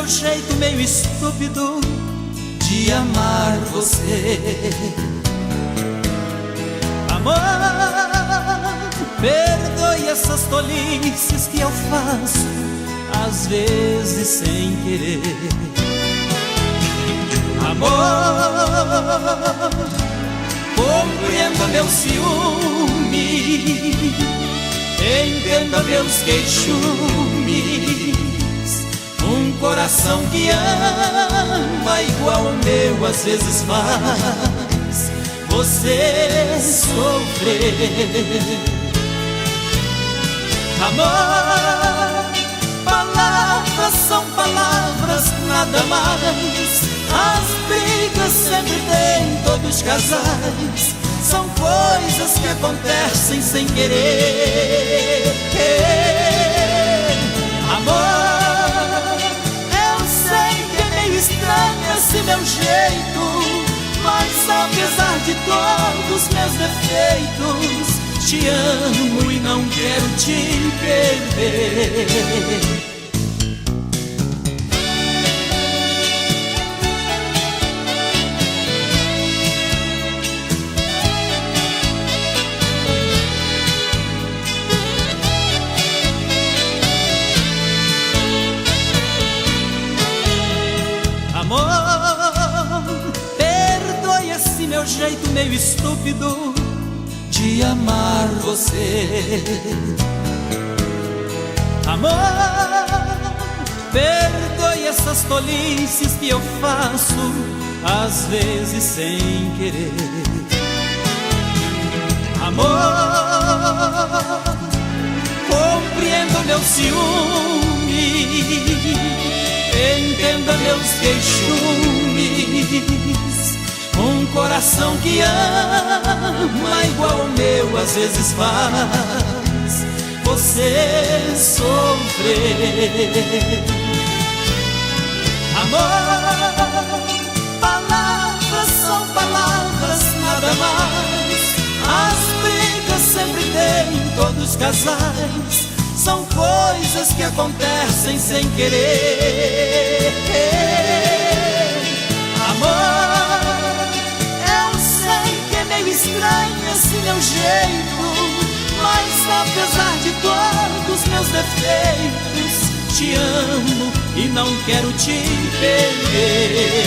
meu jeito meio estúpido de amar você. Amor, perdoe essas tolices que eu faço, às vezes sem querer. Amor, compreenda meu ciúme, entenda meus queixumes. Um coração que ama igual ao meu às vezes faz você sofrer. Amor, palavras são palavras, nada mais. As brigas sempre têm todos os casais, são coisas que acontecem sem querer. Amor, eu sei que é meio estranho esse meu jeito, mas apesar de todos os meus defeitos, te amo e não quero te perder. Amor, perdoe esse meu jeito meio estúpido de amar você. Amor, perdoe essas tolices que eu faço, às vezes sem querer. Amor, compreenda meu ciúme, entenda meus queixumes. Um coração que ama igual ao meu às vezes faz você sofrer. Amor, palavras são palavras, nada mais. As brigas sempre têm todos os casais, são coisas que acontecem sem querer. Amor, eu sei que é meio estranho esse meu jeito, mas apesar de todos os meus defeitos, te amo e não quero te perder.